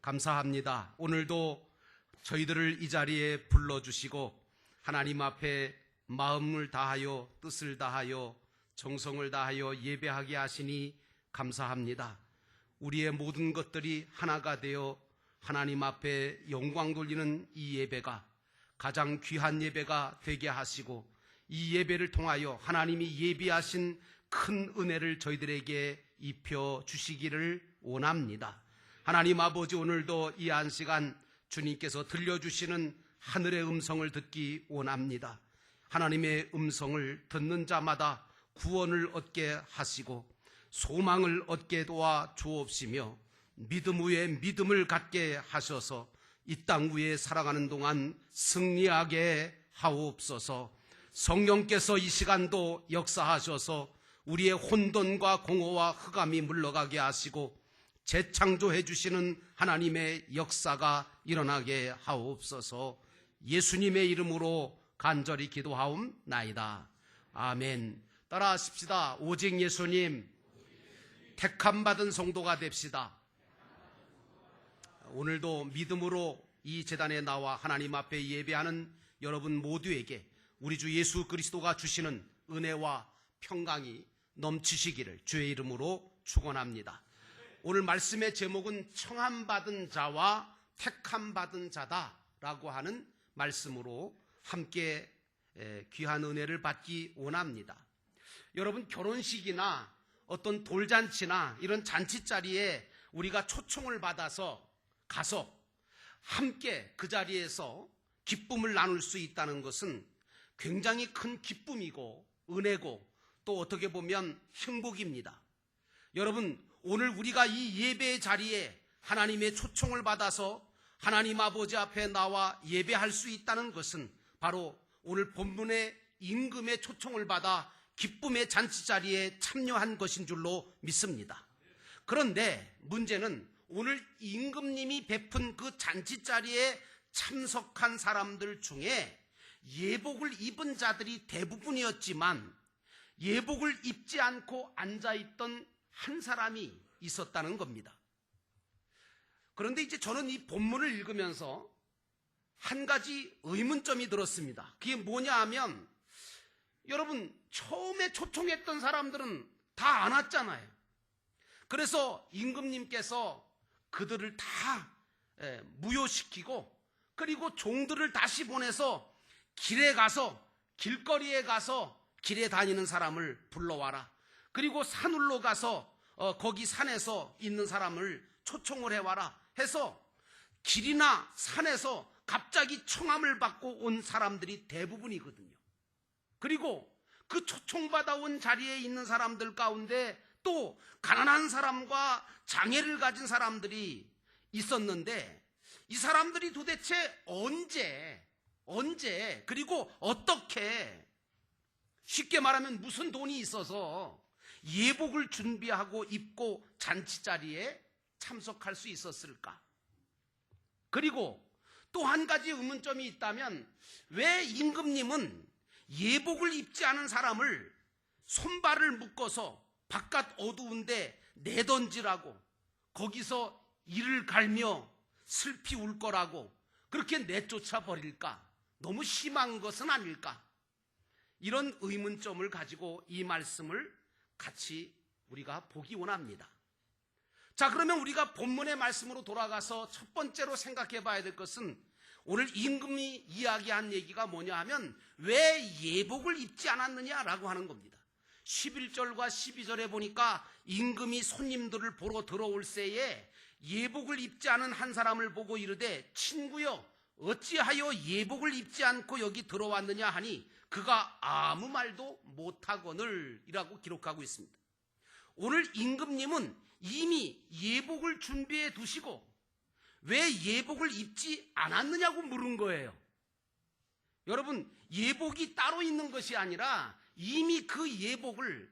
감사합니다. 오늘도 저희들을 이 자리에 불러주시고 하나님 앞에 마음을 다하여 뜻을 다하여 정성을 다하여 예배하게 하시니 감사합니다. 우리의 모든 것들이 하나가 되어 하나님 앞에 영광 돌리는 이 예배가 가장 귀한 예배가 되게 하시고 이 예배를 통하여 하나님이 예비하신 큰 은혜를 저희들에게 입혀 주시기를 원합니다. 하나님 아버지, 오늘도 이 한 시간 주님께서 들려주시는 하늘의 음성을 듣기 원합니다. 하나님의 음성을 듣는 자마다 구원을 얻게 하시고 소망을 얻게 도와 주옵시며 믿음 위에 믿음을 갖게 하셔서 이 땅 위에 살아가는 동안 승리하게 하옵소서. 성령께서 이 시간도 역사하셔서 우리의 혼돈과 공허와 흑암이 물러가게 하시고 재창조해 주시는 하나님의 역사가 일어나게 하옵소서. 예수님의 이름으로 간절히 기도하옵나이다. 아멘. 따라하십시다. 오직 예수님, 택함받은 성도가 됩시다. 오늘도 믿음으로 이 제단에 나와 하나님 앞에 예배하는 여러분 모두에게 우리 주 예수 그리스도가 주시는 은혜와 평강이 넘치시기를 주의 이름으로 축원합니다. 오늘 말씀의 제목은 청함받은 자와 택함받은 자다라고 하는 말씀으로 함께 귀한 은혜를 받기 원합니다. 여러분, 결혼식이나 어떤 돌잔치나 이런 잔치 자리에 우리가 초청을 받아서 가서 함께 그 자리에서 기쁨을 나눌 수 있다는 것은 굉장히 큰 기쁨이고 은혜고 또 어떻게 보면 행복입니다. 여러분, 오늘 우리가 이 예배의 자리에 하나님의 초청을 받아서 하나님 아버지 앞에 나와 예배할 수 있다는 것은 바로 오늘 본문의 임금의 초청을 받아 기쁨의 잔치 자리에 참여한 것인 줄로 믿습니다. 그런데 문제는 오늘 임금님이 베푼 그 잔치 자리에 참석한 사람들 중에 예복을 입은 자들이 대부분이었지만 예복을 입지 않고 앉아있던 한 사람이 있었다는 겁니다. 그런데 이제 저는 이 본문을 읽으면서 한 가지 의문점이 들었습니다. 그게 뭐냐 하면, 여러분, 처음에 초청했던 사람들은 다 안 왔잖아요. 그래서 임금님께서 그들을 다 무효시키고 그리고 종들을 다시 보내서 길에 가서 길거리에 가서 길에 다니는 사람을 불러와라. 그리고 산울로 가서 거기 산에서 있는 사람을 초청을 해와라 해서 길이나 산에서 갑자기 청함을 받고 온 사람들이 대부분이거든요. 그리고 그 초청받아 온 자리에 있는 사람들 가운데 또 가난한 사람과 장애를 가진 사람들이 있었는데 이 사람들이 도대체 언제 그리고 어떻게, 쉽게 말하면 무슨 돈이 있어서 예복을 준비하고 입고 잔치 자리에 참석할 수 있었을까? 그리고 또 한 가지 의문점이 있다면, 왜 임금님은 예복을 입지 않은 사람을 손발을 묶어서 바깥 어두운데 내던지라고, 거기서 이를 갈며 슬피 울 거라고 그렇게 내쫓아 버릴까? 너무 심한 것은 아닐까? 이런 의문점을 가지고 이 말씀을 같이 우리가 보기 원합니다. 자, 그러면 우리가 본문의 말씀으로 돌아가서 첫 번째로 생각해 봐야 될 것은, 오늘 임금이 이야기한 얘기가 뭐냐 하면 왜 예복을 입지 않았느냐라고 하는 겁니다. 11절과 12절에 보니까 임금이 손님들을 보러 들어올 새에 예복을 입지 않은 한 사람을 보고 이르되, 친구여, 어찌하여 예복을 입지 않고 여기 들어왔느냐 하니 그가 아무 말도 못하거늘 이라고 기록하고 있습니다. 오늘 임금님은 이미 예복을 준비해 두시고 왜 예복을 입지 않았느냐고 물은 거예요. 여러분, 예복이 따로 있는 것이 아니라 이미 그 예복을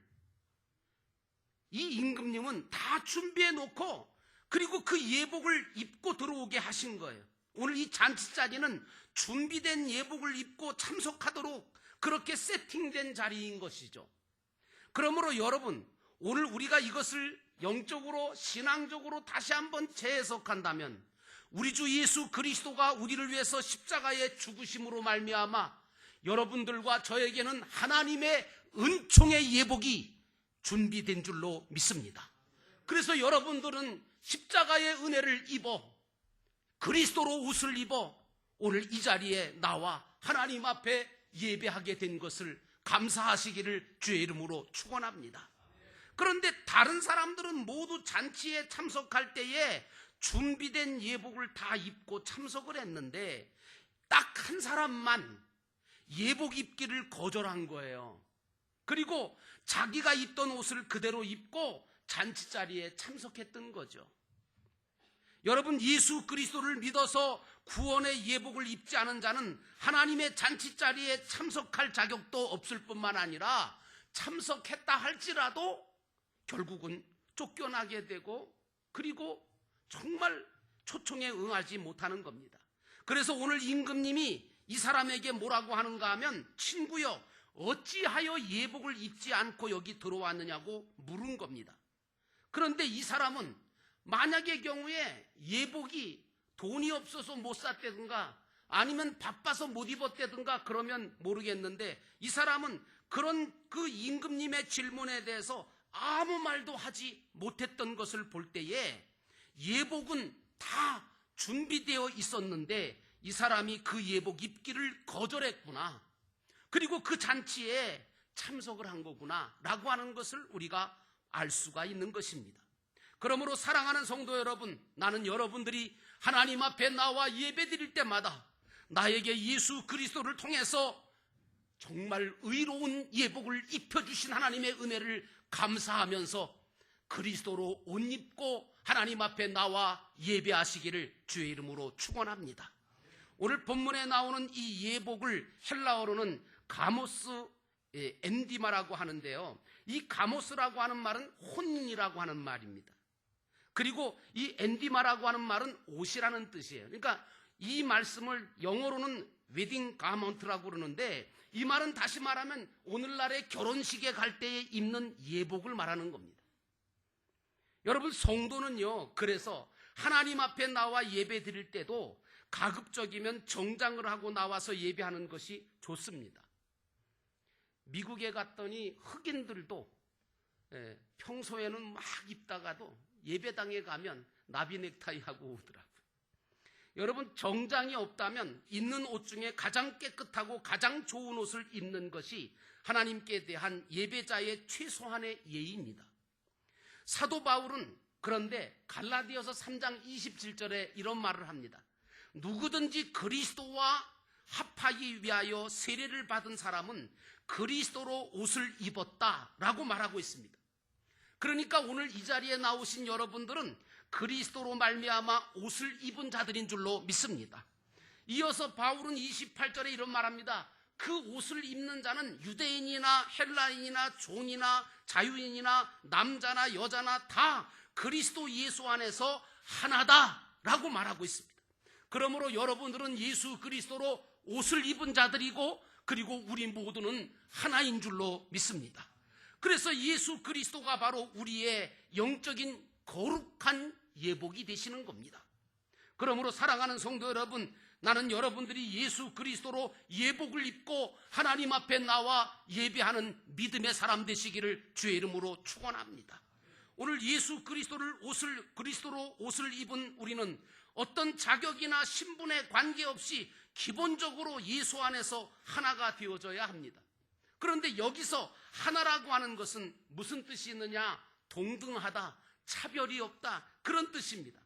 이 임금님은 다 준비해 놓고 그리고 그 예복을 입고 들어오게 하신 거예요. 오늘 이 잔치 자리는 준비된 예복을 입고 참석하도록 그렇게 세팅된 자리인 것이죠. 그러므로 여러분, 오늘 우리가 이것을 영적으로 신앙적으로 다시 한번 재해석한다면 우리 주 예수 그리스도가 우리를 위해서 십자가의 죽으심으로 말미암아 여러분들과 저에게는 하나님의 은총의 예복이 준비된 줄로 믿습니다. 그래서 여러분들은 십자가의 은혜를 입어 그리스도로 옷을 입어 오늘 이 자리에 나와 하나님 앞에 예배하게 된 것을 감사하시기를 주의 이름으로 축원합니다. 그런데 다른 사람들은 모두 잔치에 참석할 때에 준비된 예복을 다 입고 참석을 했는데 딱 한 사람만 예복 입기를 거절한 거예요. 그리고 자기가 입던 옷을 그대로 입고 잔치 자리에 참석했던 거죠. 여러분, 예수 그리스도를 믿어서 구원의 예복을 입지 않은 자는 하나님의 잔치 자리에 참석할 자격도 없을 뿐만 아니라 참석했다 할지라도 결국은 쫓겨나게 되고 그리고 정말 초청에 응하지 못하는 겁니다. 그래서 오늘 임금님이 이 사람에게 뭐라고 하는가 하면 친구여 어찌하여 예복을 입지 않고 여기 들어왔느냐고 물은 겁니다. 그런데 이 사람은 만약의 경우에 예복이 돈이 없어서 못 샀다든가 아니면 바빠서 못 입었다든가 그러면 모르겠는데 이 사람은 그런 그 임금님의 질문에 대해서 아무 말도 하지 못했던 것을 볼 때에 예복은 다 준비되어 있었는데 이 사람이 그 예복 입기를 거절했구나. 그리고 그 잔치에 참석을 한 거구나 라고 하는 것을 우리가 알 수가 있는 것입니다. 그러므로 사랑하는 성도 여러분, 나는 여러분들이 하나님 앞에 나와 예배 드릴 때마다 나에게 예수 그리스도를 통해서 정말 의로운 예복을 입혀주신 하나님의 은혜를 감사하면서 그리스도로 옷 입고 하나님 앞에 나와 예배하시기를 주의 이름으로 축원합니다. 오늘 본문에 나오는 이 예복을 헬라어로는 가모스 엔디마라고 하는데요. 이 가모스라고 하는 말은 혼이라고 하는 말입니다. 그리고 이 엔디마라고 하는 말은 옷이라는 뜻이에요. 그러니까 이 말씀을 영어로는 웨딩 가먼트라고 그러는데 이 말은 다시 말하면 오늘날의 결혼식에 갈 때에 입는 예복을 말하는 겁니다. 여러분, 성도는요, 그래서 하나님 앞에 나와 예배 드릴 때도 가급적이면 정장을 하고 나와서 예배하는 것이 좋습니다. 미국에 갔더니 흑인들도 평소에는 막 입다가도 예배당에 가면 나비 넥타이 하고 오더라고요. 여러분, 정장이 없다면 입는 옷 중에 가장 깨끗하고 가장 좋은 옷을 입는 것이 하나님께 대한 예배자의 최소한의 예의입니다. 사도 바울은 그런데 갈라디아서 3장 27절에 이런 말을 합니다. 누구든지 그리스도와 합하기 위하여 세례를 받은 사람은 그리스도로 옷을 입었다라고 말하고 있습니다. 그러니까 오늘 이 자리에 나오신 여러분들은 그리스도로 말미암아 옷을 입은 자들인 줄로 믿습니다. 이어서 바울은 28절에 이런 말합니다. 그 옷을 입는 자는 유대인이나 헬라인이나 종이나 자유인이나 남자나 여자나 다 그리스도 예수 안에서 하나다라고 말하고 있습니다. 그러므로 여러분들은 예수 그리스도로 옷을 입은 자들이고 그리고 우리 모두는 하나인 줄로 믿습니다. 그래서 예수 그리스도가 바로 우리의 영적인 거룩한 예복이 되시는 겁니다. 그러므로 사랑하는 성도 여러분, 나는 여러분들이 예수 그리스도로 예복을 입고 하나님 앞에 나와 예배하는 믿음의 사람 되시기를 주의 이름으로 축원합니다. 오늘 예수 그리스도로 옷을 입은 우리는 어떤 자격이나 신분에 관계없이 기본적으로 예수 안에서 하나가 되어져야 합니다. 그런데 여기서 하나라고 하는 것은 무슨 뜻이 있느냐? 동등하다, 차별이 없다, 그런 뜻입니다.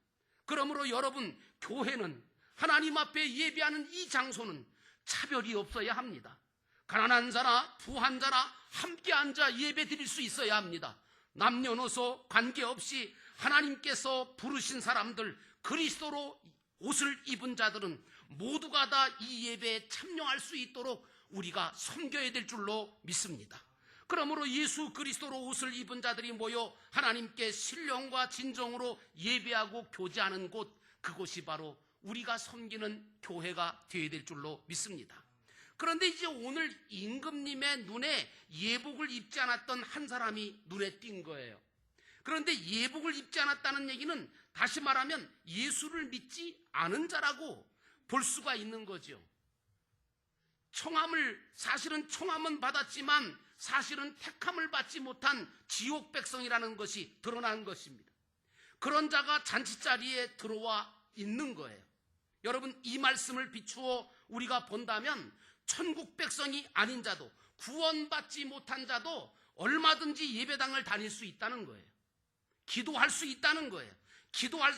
그러므로 여러분, 교회는 하나님 앞에 예배하는 이 장소는 차별이 없어야 합니다. 가난한 자나 부한 자나 함께 앉아 예배 드릴 수 있어야 합니다. 남녀노소 관계없이 하나님께서 부르신 사람들, 그리스도로 옷을 입은 자들은 모두가 다 이 예배에 참여할 수 있도록 우리가 섬겨야 될 줄로 믿습니다. 그러므로 예수 그리스도로 옷을 입은 자들이 모여 하나님께 신령과 진정으로 예배하고 교제하는 곳, 그곳이 바로 우리가 섬기는 교회가 되어야 될 줄로 믿습니다. 그런데 이제 오늘 임금님의 눈에 예복을 입지 않았던 한 사람이 눈에 띈 거예요. 그런데 예복을 입지 않았다는 얘기는 다시 말하면 예수를 믿지 않은 자라고 볼 수가 있는 거죠. 사실은 청함은 받았지만 사실은 택함을 받지 못한 지옥 백성이라는 것이 드러난 것입니다. 그런 자가 잔치자리에 들어와 있는 거예요. 여러분, 이 말씀을 비추어 우리가 본다면 천국 백성이 아닌 자도, 구원받지 못한 자도 얼마든지 예배당을 다닐 수 있다는 거예요. 기도할 수 있다는 거예요.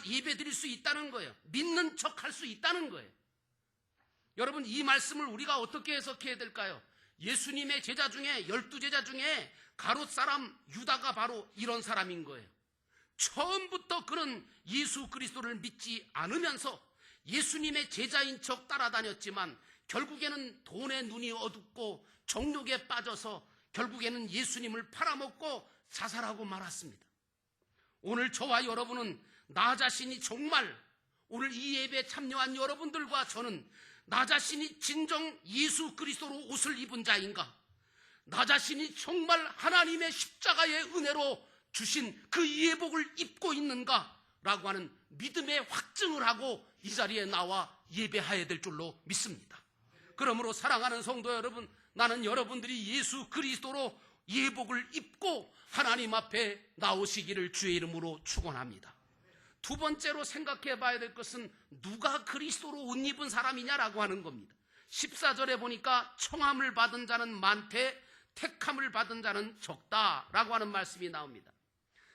예배 드릴 수 있다는 거예요. 믿는 척 할 수 있다는 거예요. 여러분, 이 말씀을 우리가 어떻게 해석해야 될까요? 예수님의 제자 중에 12제자 중에 가롯 사람 유다가 바로 이런 사람인 거예요. 처음부터 그는 예수 그리스도를 믿지 않으면서 예수님의 제자인 척 따라다녔지만 결국에는 돈에 눈이 어둡고 정욕에 빠져서 결국에는 예수님을 팔아먹고 자살하고 말았습니다. 오늘 저와 여러분은 나 자신이 정말 오늘 이 예배에 참여한 여러분들과 저는 나 자신이 진정 예수 그리스도로 옷을 입은 자인가? 나 자신이 정말 하나님의 십자가의 은혜로 주신 그 예복을 입고 있는가? 라고 하는 믿음의 확증을 하고 이 자리에 나와 예배해야 될 줄로 믿습니다. 그러므로 사랑하는 성도 여러분, 나는 여러분들이 예수 그리스도로 예복을 입고 하나님 앞에 나오시기를 주의 이름으로 축원합니다. 두 번째로 생각해 봐야 될 것은 누가 그리스도로 옷 입은 사람이냐라고 하는 겁니다. 14절에 보니까 청함을 받은 자는 많되 택함을 받은 자는 적다라고 하는 말씀이 나옵니다.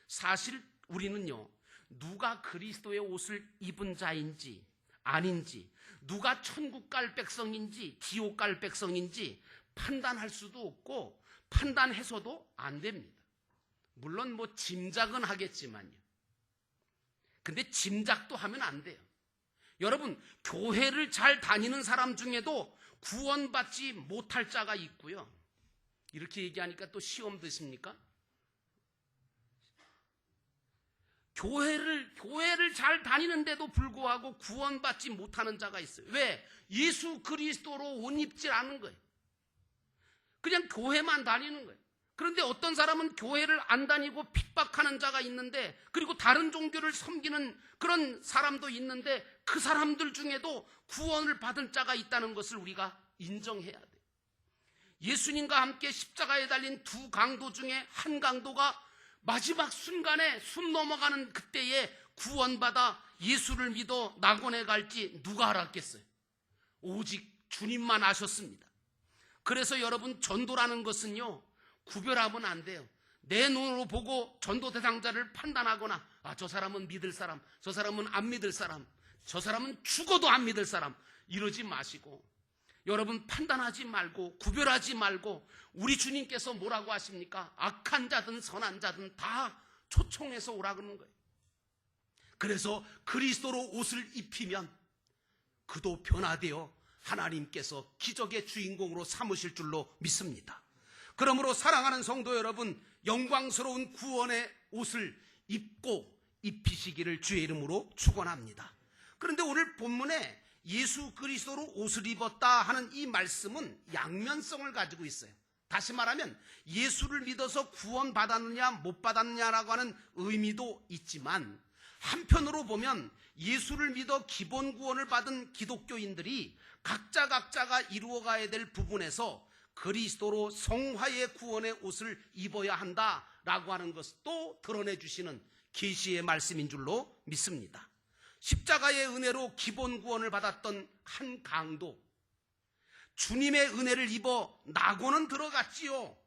사실 우리는요, 누가 그리스도의 옷을 입은 자인지 아닌지, 누가 천국 갈 백성인지 지옥 갈 백성인지 판단할 수도 없고 판단해서도 안 됩니다. 물론 짐작은 하겠지만요. 근데 짐작도 하면 안 돼요. 여러분, 교회를 잘 다니는 사람 중에도 구원받지 못할 자가 있고요. 이렇게 얘기하니까 또 시험 드십니까? 교회를 잘 다니는데도 불구하고 구원받지 못하는 자가 있어요. 왜? 예수 그리스도로 옷 입질 않은 거예요. 그냥 교회만 다니는 거예요. 그런데 어떤 사람은 교회를 안 다니고 핍박하는 자가 있는데, 그리고 다른 종교를 섬기는 그런 사람도 있는데, 그 사람들 중에도 구원을 받은 자가 있다는 것을 우리가 인정해야 돼요. 예수님과 함께 십자가에 달린 두 강도 중에 한 강도가 마지막 순간에 숨 넘어가는 그때에 구원받아 예수를 믿어 낙원에 갈지 누가 알았겠어요? 오직 주님만 아셨습니다. 그래서 여러분, 전도라는 것은요, 구별하면 안 돼요. 내 눈으로 보고 전도 대상자를 판단하거나, 저 사람은 믿을 사람, 저 사람은 안 믿을 사람, 저 사람은 죽어도 안 믿을 사람, 이러지 마시고, 여러분, 판단하지 말고 구별하지 말고, 우리 주님께서 뭐라고 하십니까? 악한 자든 선한 자든 다 초청해서 오라 그러는 거예요. 그래서 그리스도로 옷을 입히면 그도 변화되어 하나님께서 기적의 주인공으로 삼으실 줄로 믿습니다. 그러므로 사랑하는 성도 여러분, 영광스러운 구원의 옷을 입히시기를 주의 이름으로 축원합니다. 그런데 오늘 본문에 예수 그리스도로 옷을 입었다 하는 이 말씀은 양면성을 가지고 있어요. 다시 말하면 예수를 믿어서 구원받았느냐 못 받았느냐라고 하는 의미도 있지만, 한편으로 보면 예수를 믿어 기본 구원을 받은 기독교인들이 각자가 이루어가야 될 부분에서 그리스도로 성화의 구원의 옷을 입어야 한다라고 하는 것도 드러내 주시는 계시의 말씀인 줄로 믿습니다. 십자가의 은혜로 기본 구원을 받았던 한 강도, 주님의 은혜를 입어 낙원은 들어갔지요.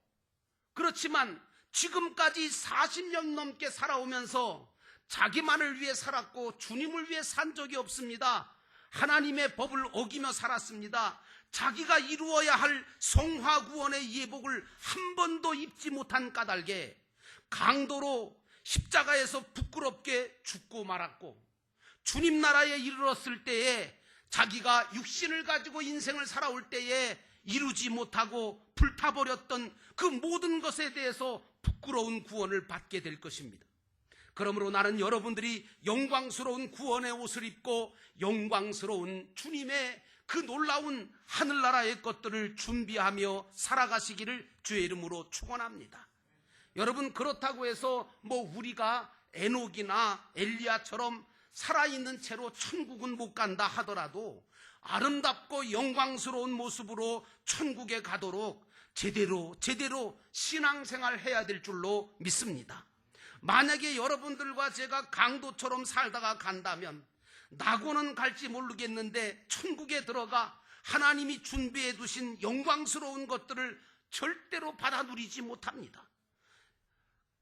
그렇지만 지금까지 40년 넘게 살아오면서 자기만을 위해 살았고 주님을 위해 산 적이 없습니다. 하나님의 법을 어기며 살았습니다. 자기가 이루어야 할 성화 구원의 예복을 한 번도 입지 못한 까닭에 강도로 십자가에서 부끄럽게 죽고 말았고, 주님 나라에 이르렀을 때에 자기가 육신을 가지고 인생을 살아올 때에 이루지 못하고 불타버렸던 그 모든 것에 대해서 부끄러운 구원을 받게 될 것입니다. 그러므로 나는 여러분들이 영광스러운 구원의 옷을 입고 영광스러운 주님의 그 놀라운 하늘나라의 것들을 준비하며 살아가시기를 주의 이름으로 축원합니다. 여러분, 그렇다고 해서 우리가 에녹이나 엘리야처럼 살아있는 채로 천국은 못 간다 하더라도 아름답고 영광스러운 모습으로 천국에 가도록 제대로 신앙생활 해야 될 줄로 믿습니다. 만약에 여러분들과 제가 강도처럼 살다가 간다면 낙원은 갈지 모르겠는데 천국에 들어가 하나님이 준비해 두신 영광스러운 것들을 절대로 받아 누리지 못합니다.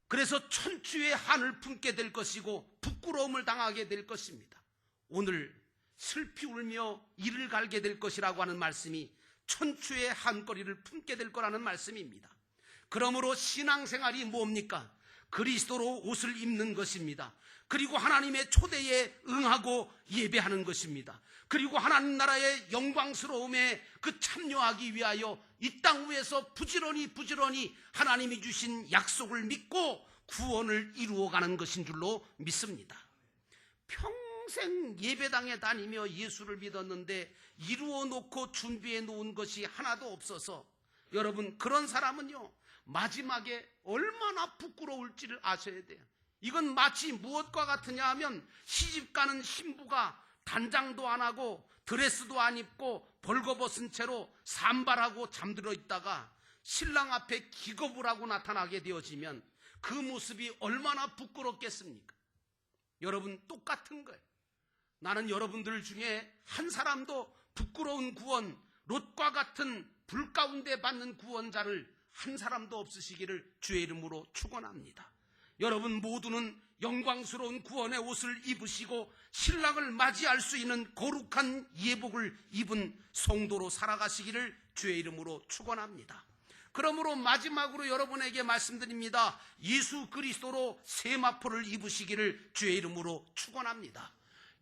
그래서 천추의 한을 품게 될 것이고 부끄러움을 당하게 될 것입니다. 오늘 슬피 울며 이를 갈게 될 것이라고 하는 말씀이 천추의 한거리를 품게 될 거라는 말씀입니다. 그러므로 신앙생활이 뭡니까? 그리스도로 옷을 입는 것입니다. 그리고 하나님의 초대에 응하고 예배하는 것입니다. 그리고 하나님 나라의 영광스러움에 참여하기 위하여 이 땅 위에서 부지런히 하나님이 주신 약속을 믿고 구원을 이루어가는 것인 줄로 믿습니다. 평생 예배당에 다니며 예수를 믿었는데 이루어 놓고 준비해 놓은 것이 하나도 없어서 여러분, 그런 사람은요 마지막에 얼마나 부끄러울지를 아셔야 돼요. 이건 마치 무엇과 같으냐 하면 시집가는 신부가 단장도 안 하고 드레스도 안 입고 벌거벗은 채로 산발하고 잠들어 있다가 신랑 앞에 기겁을 하고 나타나게 되어지면 그 모습이 얼마나 부끄럽겠습니까? 여러분, 똑같은 거예요. 나는 여러분들 중에 한 사람도 부끄러운 구원, 롯과 같은 불 가운데 받는 구원자를 한 사람도 없으시기를 주의 이름으로 축원합니다. 여러분 모두는 영광스러운 구원의 옷을 입으시고 신랑을 맞이할 수 있는 거룩한 예복을 입은 성도로 살아가시기를 주의 이름으로 축원합니다. 그러므로 마지막으로 여러분에게 말씀드립니다. 예수 그리스도로 세마포를 입으시기를 주의 이름으로 축원합니다.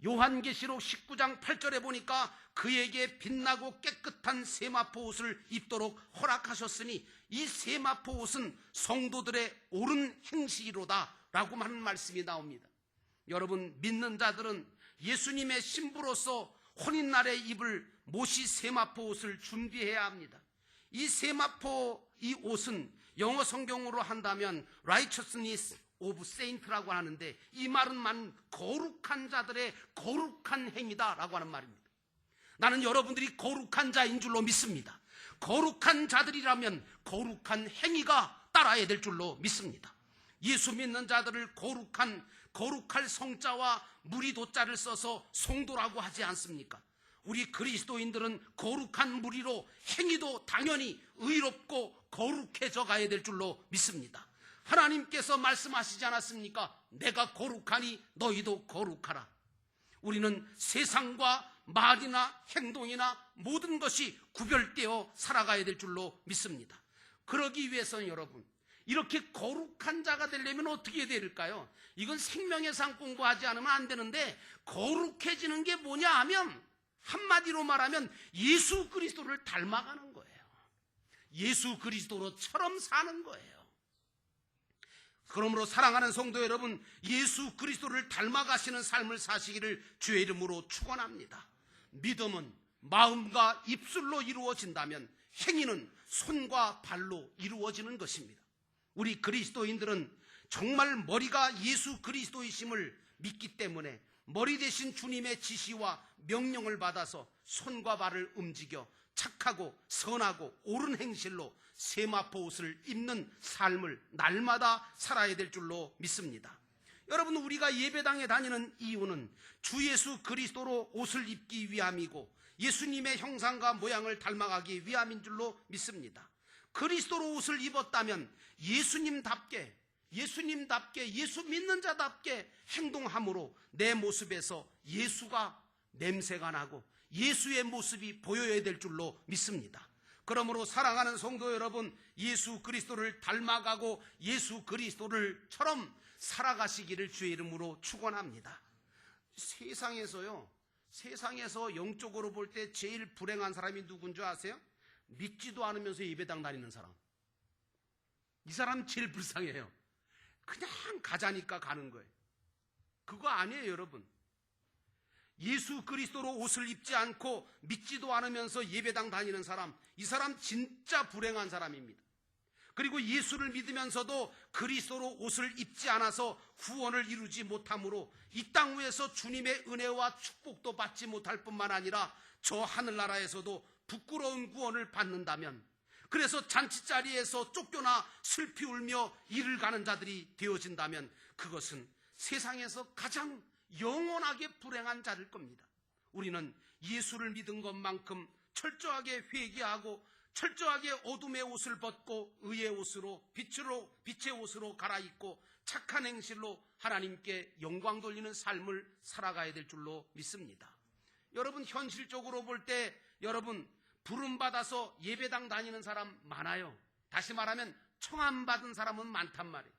요한계시록 19장 8절에 보니까 그에게 빛나고 깨끗한 세마포 옷을 입도록 허락하셨으니 이 세마포 옷은 성도들의 옳은 행실이로다 라고 하는 말씀이 나옵니다. 여러분, 믿는 자들은 예수님의 신부로서 혼인날에 입을 모시 세마포 옷을 준비해야 합니다. 이 세마포 이 옷은 영어 성경으로 한다면 righteousness of saint라고 하는데 이 말은 거룩한 자들의 거룩한 행위다라고 하는 말입니다. 나는 여러분들이 거룩한 자인 줄로 믿습니다. 거룩한 자들이라면 거룩한 행위가 따라야 될 줄로 믿습니다. 예수 믿는 자들을 거룩할 성자와 무리도자를 써서 성도라고 하지 않습니까? 우리 그리스도인들은 거룩한 무리로 행위도 당연히 의롭고 거룩해져 가야 될 줄로 믿습니다. 하나님께서 말씀하시지 않았습니까? 내가 거룩하니 너희도 거룩하라. 우리는 세상과 말이나 행동이나 모든 것이 구별되어 살아가야 될 줄로 믿습니다. 그러기 위해서는 여러분, 이렇게 거룩한 자가 되려면 어떻게 해야 될까요? 이건 생명의 상 공부하지 않으면 안 되는데, 거룩해지는 게 뭐냐 하면 한마디로 말하면 예수 그리스도를 닮아가는 거예요. 예수 그리스도로처럼 사는 거예요. 그러므로 사랑하는 성도 여러분, 예수 그리스도를 닮아가시는 삶을 사시기를 주의 이름으로 축원합니다. 믿음은 마음과 입술로 이루어진다면 행위는 손과 발로 이루어지는 것입니다. 우리 그리스도인들은 정말 머리가 예수 그리스도이심을 믿기 때문에 머리 대신 주님의 지시와 명령을 받아서 손과 발을 움직여 착하고 선하고 옳은 행실로 세마포 옷을 입는 삶을 날마다 살아야 될 줄로 믿습니다. 여러분, 우리가 예배당에 다니는 이유는 주 예수 그리스도로 옷을 입기 위함이고 예수님의 형상과 모양을 닮아가기 위함인 줄로 믿습니다. 그리스도로 옷을 입었다면 예수님답게 예수 믿는 자답게 행동함으로 내 모습에서 예수가 냄새가 나고 예수의 모습이 보여야 될 줄로 믿습니다. 그러므로 사랑하는 성도 여러분, 예수 그리스도를 닮아가고 예수 그리스도를처럼 살아가시기를 주의 이름으로 축원합니다. 세상에서 영적으로 볼 때 제일 불행한 사람이 누군 줄 아세요? 믿지도 않으면서 예배당 다니는 사람. 이 사람 제일 불쌍해요. 그냥 가자니까 가는 거예요. 그거 아니에요, 여러분. 예수 그리스도로 옷을 입지 않고 믿지도 않으면서 예배당 다니는 사람, 이 사람 진짜 불행한 사람입니다. 그리고 예수를 믿으면서도 그리스도로 옷을 입지 않아서 구원을 이루지 못함으로 이 땅 위에서 주님의 은혜와 축복도 받지 못할 뿐만 아니라 저 하늘나라에서도 부끄러운 구원을 받는다면, 그래서 잔치자리에서 쫓겨나 슬피 울며 이를 가는 자들이 되어진다면 그것은 세상에서 가장 영원하게 불행한 자일 겁니다. 우리는 예수를 믿은 것만큼 철저하게 회개하고 철저하게 어둠의 옷을 벗고 의의 옷으로 빛의 옷으로 갈아입고 착한 행실로 하나님께 영광 돌리는 삶을 살아가야 될 줄로 믿습니다. 여러분, 현실적으로 볼 때 여러분 부름받아서 예배당 다니는 사람 많아요. 다시 말하면 청함받은 사람은 많단 말이에요.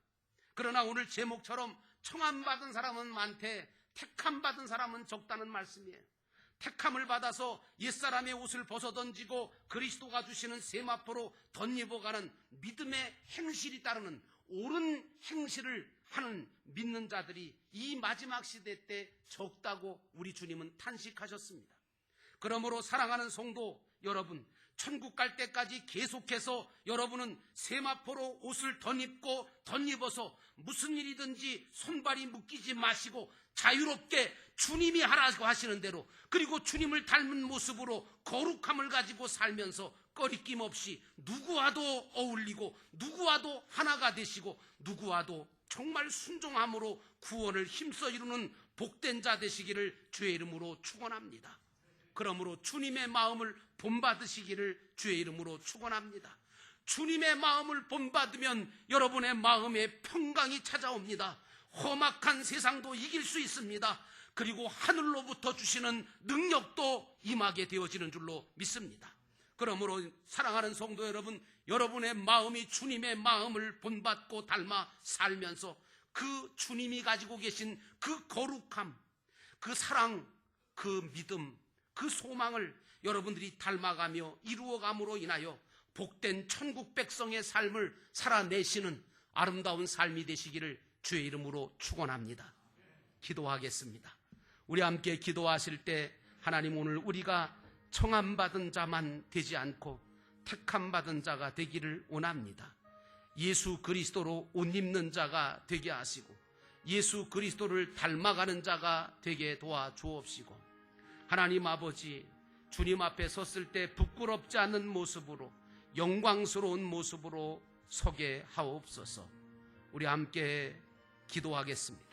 그러나 오늘 제목처럼 청함받은 사람은 많되 택함받은 사람은 적다는 말씀이에요. 택함을 받아서 옛사람의 옷을 벗어던지고 그리스도가 주시는 세마포로 덧입어가는 믿음의 행실이 따르는 옳은 행실을 하는 믿는 자들이 이 마지막 시대 때 적다고 우리 주님은 탄식하셨습니다. 그러므로 사랑하는 성도 여러분, 천국 갈 때까지 계속해서 여러분은 세마포로 옷을 덧입어서 무슨 일이든지 손발이 묶이지 마시고 자유롭게 주님이 하라고 하시는 대로, 그리고 주님을 닮은 모습으로 거룩함을 가지고 살면서 꺼리낌 없이 누구와도 어울리고 누구와도 하나가 되시고 누구와도 정말 순종함으로 구원을 힘써 이루는 복된 자 되시기를 주의 이름으로 축원합니다. 그러므로 주님의 마음을 본받으시기를 주의 이름으로 축원합니다. 주님의 마음을 본받으면 여러분의 마음에 평강이 찾아옵니다. 험악한 세상도 이길 수 있습니다. 그리고 하늘로부터 주시는 능력도 임하게 되어지는 줄로 믿습니다. 그러므로 사랑하는 성도 여러분, 여러분의 마음이 주님의 마음을 본받고 닮아 살면서 그 주님이 가지고 계신 그 거룩함, 그 사랑, 그 믿음, 그 소망을 여러분들이 닮아가며 이루어감으로 인하여 복된 천국 백성의 삶을 살아내시는 아름다운 삶이 되시기를 주의 이름으로 축원합니다. 기도하겠습니다. 우리 함께 기도하실 때 하나님, 오늘 우리가 청함받은 자만 되지 않고 택함받은 자가 되기를 원합니다. 예수 그리스도로 옷 입는 자가 되게 하시고 예수 그리스도를 닮아가는 자가 되게 도와주옵시고, 하나님 아버지, 주님 앞에 섰을 때 부끄럽지 않은 모습으로 영광스러운 모습으로 서게 하옵소서. 우리 함께 기도하겠습니다.